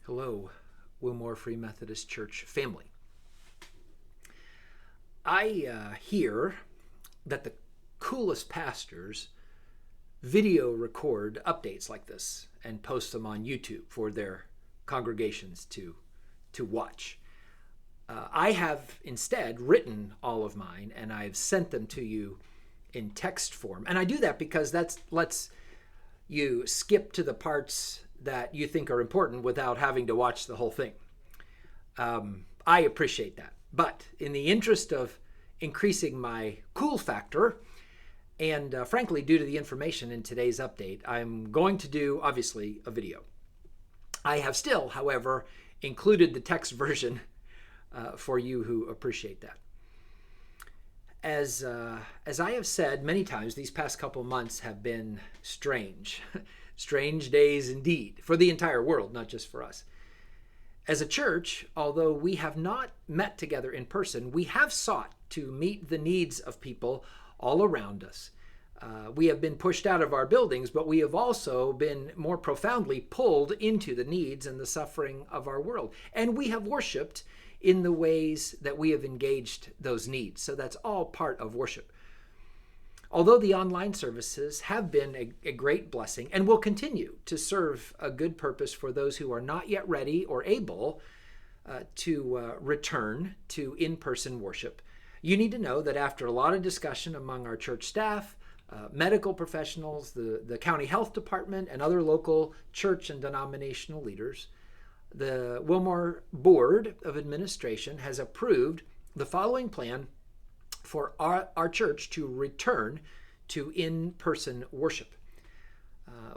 Hello, Wilmore Free Methodist Church family. I hear that the coolest pastors video record updates like this and post them on YouTube for their congregations to watch. I have instead written all of mine and I've sent them to you in text form. And I do that because that lets you skip to the parts that you think are important without having to watch the whole thing. I appreciate that. But in the interest of increasing my cool factor, and frankly, due to the information in today's update, I'm going to do, obviously, a video. I have still, however, included the text version for you who appreciate that. As I have said many times, these past couple months have been strange. Strange days indeed, for the entire world, not just for us. As a church, although we have not met together in person, we have sought to meet the needs of people all around us. We have been pushed out of our buildings, but we have also been more profoundly pulled into the needs and the suffering of our world. And we have worshiped in the ways that we have engaged those needs. So that's all part of worship. Although the online services have been a great blessing and will continue to serve a good purpose for those who are not yet ready or able to return to in-person worship, you need to know that after a lot of discussion among our church staff, medical professionals, the county health department, and other local church and denominational leaders, the Wilmore Board of Administration has approved the following plan for our church to return to in-person worship.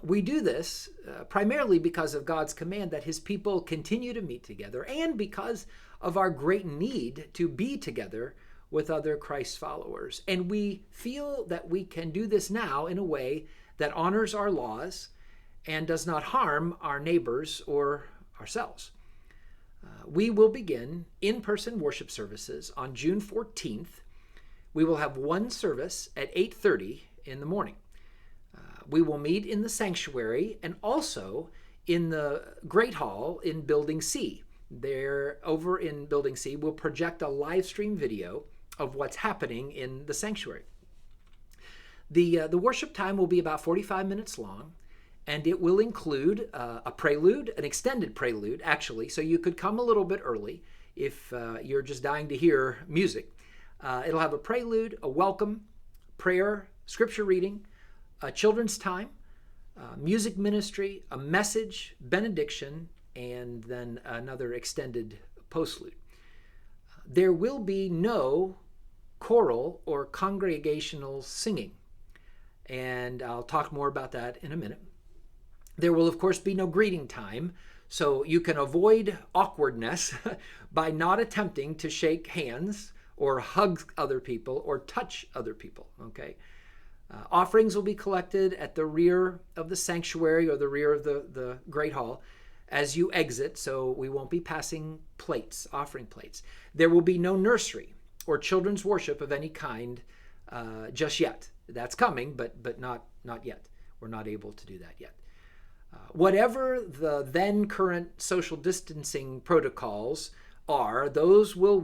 We do this primarily because of God's command that his people continue to meet together and because of our great need to be together with other Christ followers. And we feel that we can do this now in a way that honors our laws and does not harm our neighbors or ourselves. We will begin in-person worship services on June 14th. We will have one service at 8:30 in the morning. We will meet in the sanctuary and also in the Great Hall in Building C. There, over in Building C, we'll project a live stream video of what's happening in the sanctuary. The worship time will be about 45 minutes long, and it will include a prelude, an extended prelude, actually, so you could come a little bit early if you're just dying to hear music. It'll have a prelude, a welcome, prayer, scripture reading, a children's time, music ministry, a message, benediction, and then another extended postlude. There will be no choral or congregational singing, and I'll talk more about that in a minute. There will, of course, be no greeting time, so you can avoid awkwardness by not attempting to shake hands or hug other people or touch other people, okay? Offerings will be collected at the rear of the sanctuary or the rear of the Great Hall as you exit, so we won't be passing plates, offering plates. There will be no nursery or children's worship of any kind just yet. That's coming, but not yet. We're not able to do that yet. Whatever the then current social distancing protocols are, those will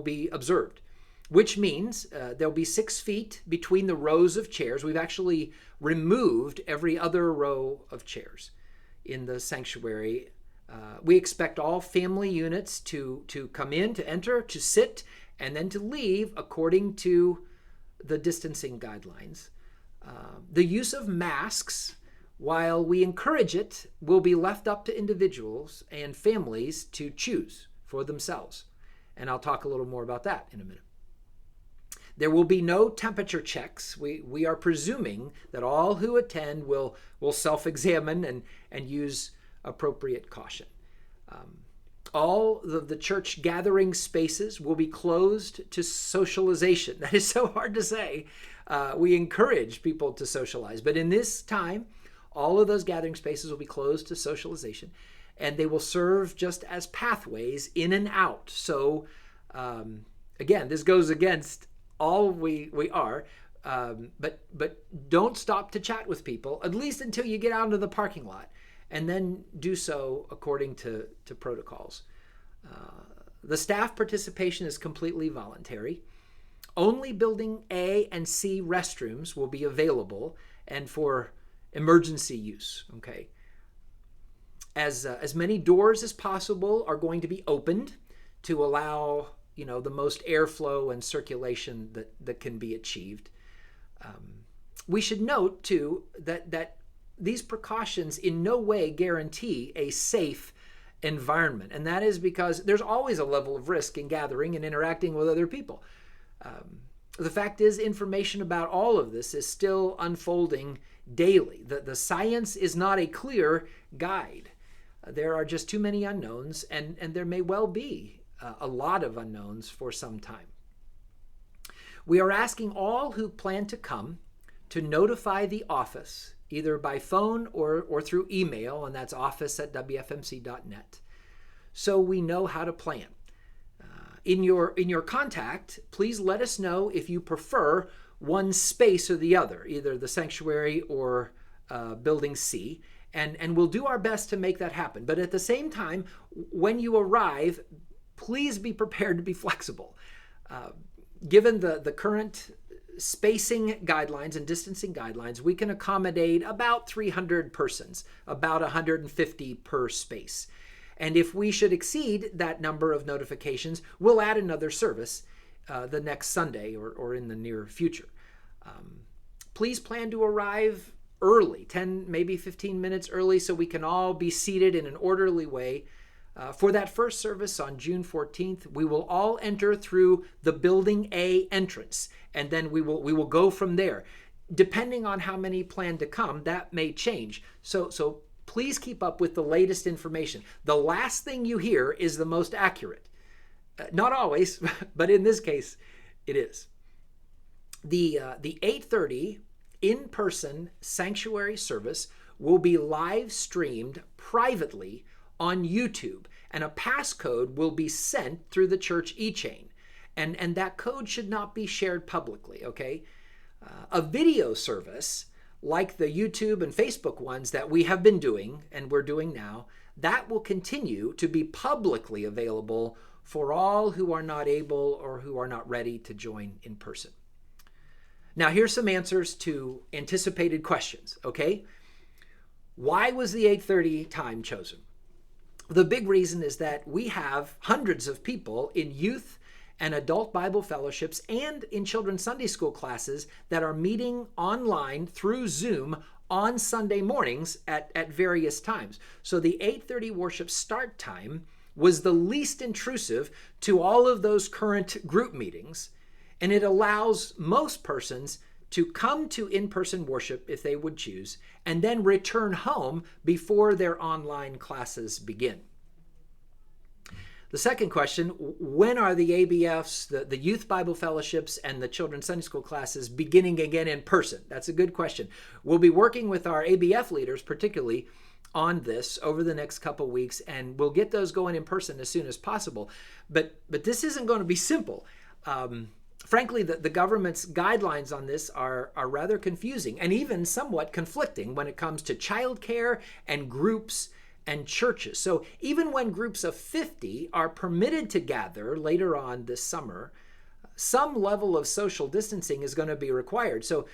be observed, which means there'll be 6 feet between the rows of chairs. We've actually removed every other row of chairs in the sanctuary. We expect all family units to come in, to enter, to sit, and then to leave according to the distancing guidelines. The use of masks, while we encourage it, will be left up to individuals and families to choose for themselves. And I'll talk a little more about that in a minute. There will be no temperature checks. We are presuming that all who attend will self-examine and use appropriate caution. All of the church gathering spaces will be closed to socialization. That is so hard to say. We encourage people to socialize. But in this time, all of those gathering spaces will be closed to socialization, and they will serve just as pathways in and out. So, again, this goes against all we are, but don't stop to chat with people, at least until you get out into the parking lot. and then do so according to protocols. The staff participation is completely voluntary. Only building A and C restrooms will be available and for emergency use, okay? As many doors as possible are going to be opened to allow, the most airflow and circulation that can be achieved. We should note, too, that these precautions in no way guarantee a safe environment. And that is because there's always a level of risk in gathering and interacting with other people. The fact is, information about all of this is still unfolding daily. The science is not a clear guide. There are just too many unknowns, and there may well be a lot of unknowns for some time. We are asking all who plan to come to notify the office, either by phone or through email, and that's office@wfmc.net, so we know how to plan. In your contact, please let us know if you prefer one space or the other, either the sanctuary or building C, and we'll do our best to make that happen. But at the same time, when you arrive, please be prepared to be flexible. Given the current spacing guidelines and distancing guidelines, we can accommodate about 300 persons, about 150 per space. And if we should exceed that number of notifications, we'll add another service the next Sunday or in the near future. Please plan to arrive early, 10, maybe 15 minutes early, so we can all be seated in an orderly way. For that first service on June 14th, we will all enter through the Building A entrance, and then we will go from there. Depending on how many plan to come, that may change. So please keep up with the latest information. The last thing you hear is the most accurate. Not always, but in this case, it is. The 8:30 in-person sanctuary service will be live streamed privately on YouTube, and a passcode will be sent through the church e-chain. And that code should not be shared publicly, okay? A video service, like the YouTube and Facebook ones that we have been doing and we're doing now, that will continue to be publicly available for all who are not able or who are not ready to join in person. Now, here's some answers to anticipated questions, okay? Why was the 8:30 time chosen? The big reason is that we have hundreds of people in youth and adult Bible fellowships and in children's Sunday school classes that are meeting online through Zoom on Sunday mornings at various times. So the 8:30 worship start time was the least intrusive to all of those current group meetings, and it allows most persons to come to in-person worship if they would choose, and then return home before their online classes begin. The second question, when are the ABFs, the Youth Bible Fellowships, and the Children's Sunday School classes beginning again in person? That's a good question. We'll be working with our ABF leaders, particularly, on this over the next couple weeks, and we'll get those going in person as soon as possible. But this isn't going to be simple. Frankly, the government's guidelines on this are rather confusing and even somewhat conflicting when it comes to childcare and groups and churches. So even when groups of 50 are permitted to gather later on this summer, some level of social distancing is going to be required. So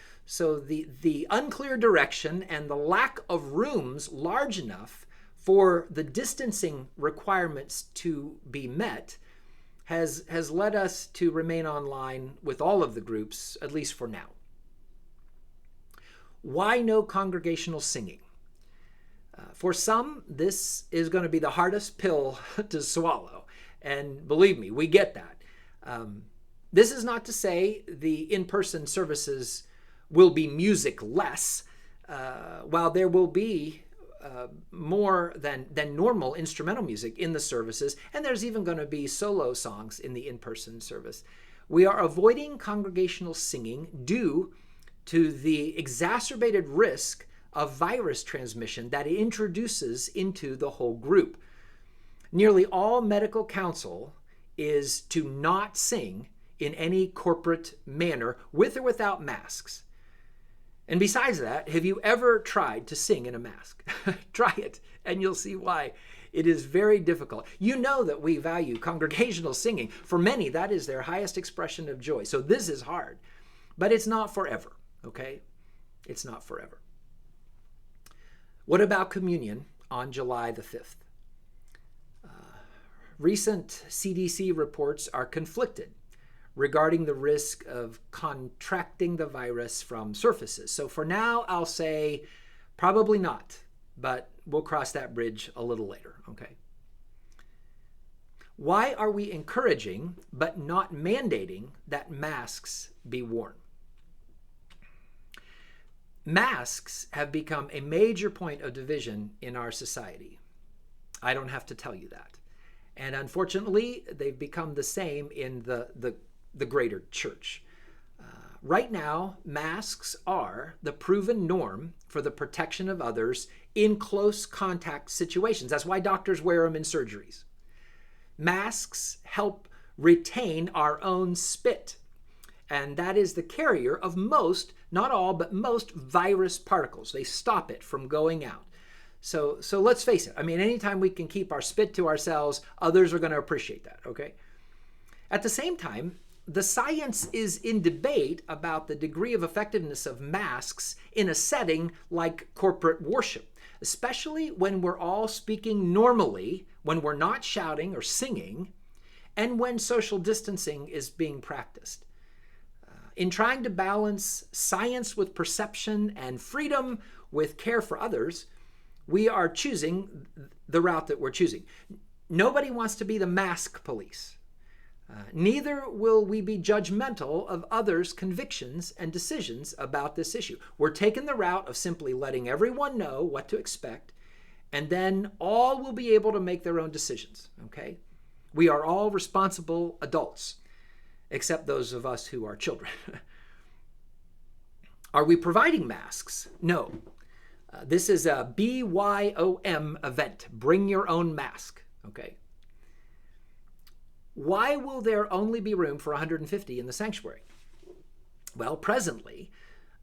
the unclear direction and the lack of rooms large enough for the distancing requirements to be met has led us to remain online with all of the groups, at least for now. Why no congregational singing? For some, this is going to be the hardest pill to swallow. And believe me, we get that. This is not to say the in-person services will be music-less, while there will be more than normal instrumental music in the services, and there's even going to be solo songs in the in-person service. We are avoiding congregational singing due to the exacerbated risk of virus transmission that it introduces into the whole group. Nearly all medical counsel is to not sing in any corporate manner, with or without masks. And besides that, have you ever tried to sing in a mask? Try it, and you'll see why. It is very difficult. You know that we value congregational singing. For many, that is their highest expression of joy. So this is hard, but it's not forever, okay? It's not forever. What about communion on July the 5th? Recent CDC reports are conflicted regarding the risk of contracting the virus from surfaces. So for now, I'll say probably not, but we'll cross that bridge a little later, okay? Why are we encouraging but not mandating that masks be worn? Masks have become a major point of division in our society. I don't have to tell you that. And unfortunately, they've become the same in the greater church. Right now, masks are the proven norm for the protection of others in close contact situations. That's why doctors wear them in surgeries. Masks help retain our own spit, and that is the carrier of most, not all, but most virus particles. They stop it from going out. So let's face it. I mean, anytime we can keep our spit to ourselves, others are going to appreciate that, okay? At the same time, the science is in debate about the degree of effectiveness of masks in a setting like corporate worship, especially when we're all speaking normally, when we're not shouting or singing, and when social distancing is being practiced. In trying to balance science with perception and freedom with care for others, we are choosing the route that we're choosing. Nobody wants to be the mask police. Neither will we be judgmental of others' convictions and decisions about this issue. We're taking the route of simply letting everyone know what to expect, and then all will be able to make their own decisions, okay? We are all responsible adults, except those of us who are children. Are we providing masks? No. This is a BYOM event. Bring your own mask, okay? Why will there only be room for 150 in the sanctuary? Well, presently,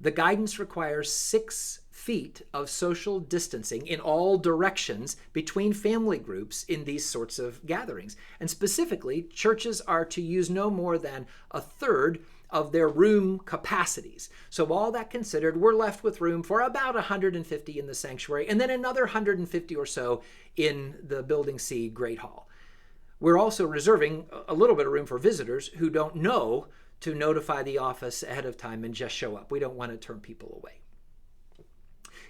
the guidance requires 6 feet of social distancing in all directions between family groups in these sorts of gatherings. And specifically, churches are to use no more than a third of their room capacities. So all that considered, we're left with room for about 150 in the sanctuary and then another 150 or so in the Building C Great Hall. We're also reserving a little bit of room for visitors who don't know to notify the office ahead of time and just show up. We don't want to turn people away.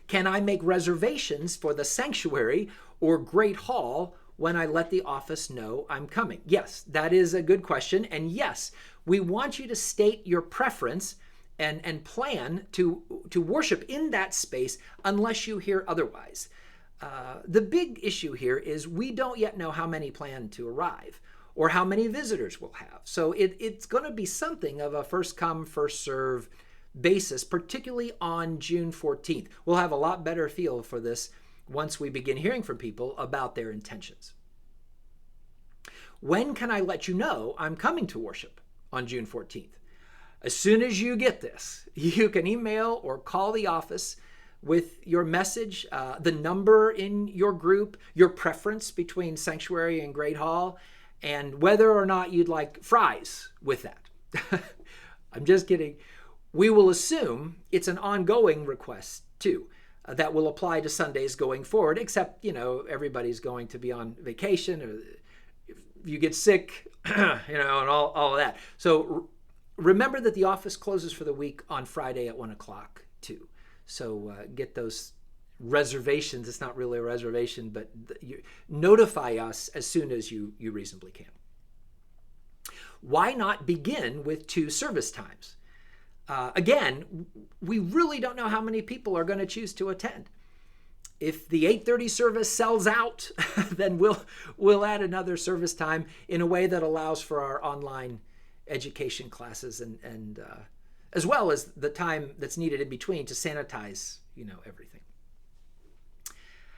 Can I make reservations for the sanctuary or Great Hall when I let the office know I'm coming? Yes, that is a good question. And yes, we want you to state your preference and plan to worship in that space unless you hear otherwise. The big issue here is we don't yet know how many plan to arrive or how many visitors we'll have. So it's going to be something of a first come, first serve basis, particularly on June 14th. We'll have a lot better feel for this once we begin hearing from people about their intentions. When can I let you know I'm coming to worship on June 14th? As soon as you get this, you can email or call the office with your message, the number in your group, your preference between Sanctuary and Great Hall, and whether or not you'd like fries with that. I'm just kidding. We will assume it's an ongoing request too, that will apply to Sundays going forward, except, everybody's going to be on vacation or if you get sick, and all of that. So remember that the office closes for the week on Friday at 1 o'clock too. So get those reservations. It's not really a reservation, but notify us as soon as you reasonably can. Why not begin with 2 service times? Again, we really don't know how many people are going to choose to attend. If the 8:30 service sells out, then we'll add another service time in a way that allows for our online education classes and as well as the time that's needed in between to sanitize, everything.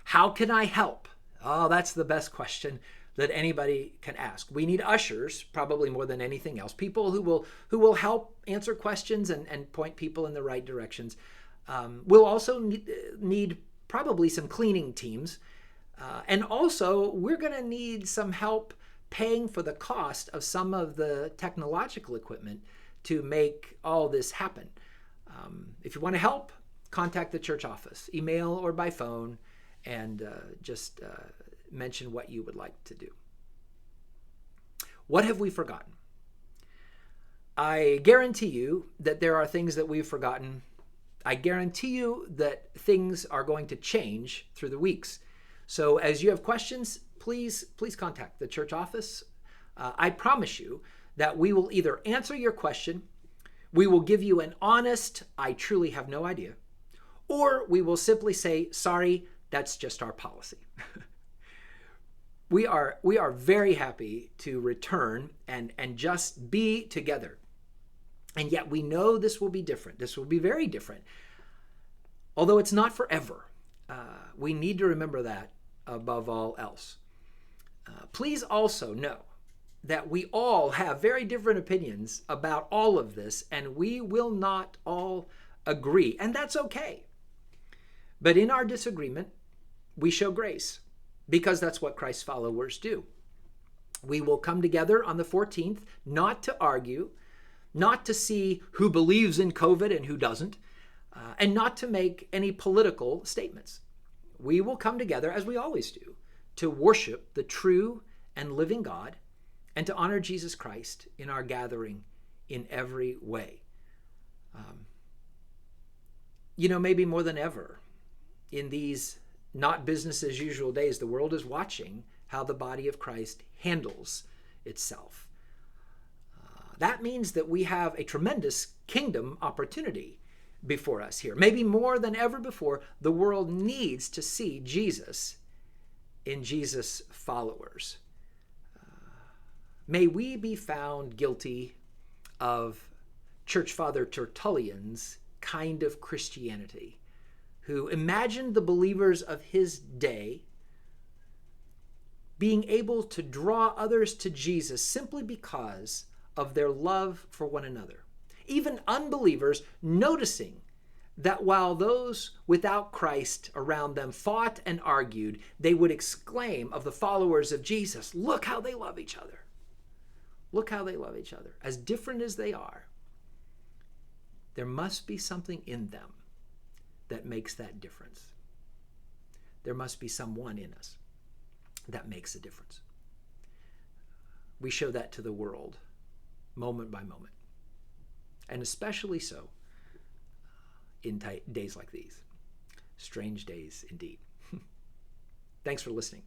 How can I help? Oh, that's the best question that anybody can ask. We need ushers, probably more than anything else, people who will help answer questions and point people in the right directions. We'll also need probably some cleaning teams. And also, we're going to need some help paying for the cost of some of the technological equipment to make all this happen. If you want to help, contact the church office, email or by phone, and just mention what you would like to do. What have we forgotten? I guarantee you that there are things that we've forgotten. I guarantee you that things are going to change through the weeks. So as you have questions, please contact the church office. I promise you that we will either answer your question, we will give you an honest, I truly have no idea, or we will simply say, sorry, that's just our policy. We are very happy to return and just be together. And yet we know this will be different. This will be very different. Although it's not forever. We need to remember that above all else. Please also know that we all have very different opinions about all of this, and we will not all agree, and that's okay. But in our disagreement, we show grace, because that's what Christ's followers do. We will come together on the 14th, not to argue, not to see who believes in COVID and who doesn't, and not to make any political statements. We will come together, as we always do, to worship the true and living God and to honor Jesus Christ in our gathering in every way. Maybe more than ever, in these not business as usual days, the world is watching how the body of Christ handles itself. That means that we have a tremendous kingdom opportunity before us here. Maybe more than ever before, the world needs to see Jesus in Jesus' followers. May we be found guilty of Church Father Tertullian's kind of Christianity, who imagined the believers of his day being able to draw others to Jesus simply because of their love for one another. Even unbelievers noticing that while those without Christ around them fought and argued, they would exclaim of the followers of Jesus, look how they love each other. Look how they love each other. As different as they are, there must be something in them that makes that difference. There must be someone in us that makes a difference. We show that to the world moment by moment, and especially so in days like these. Strange days indeed. Thanks for listening.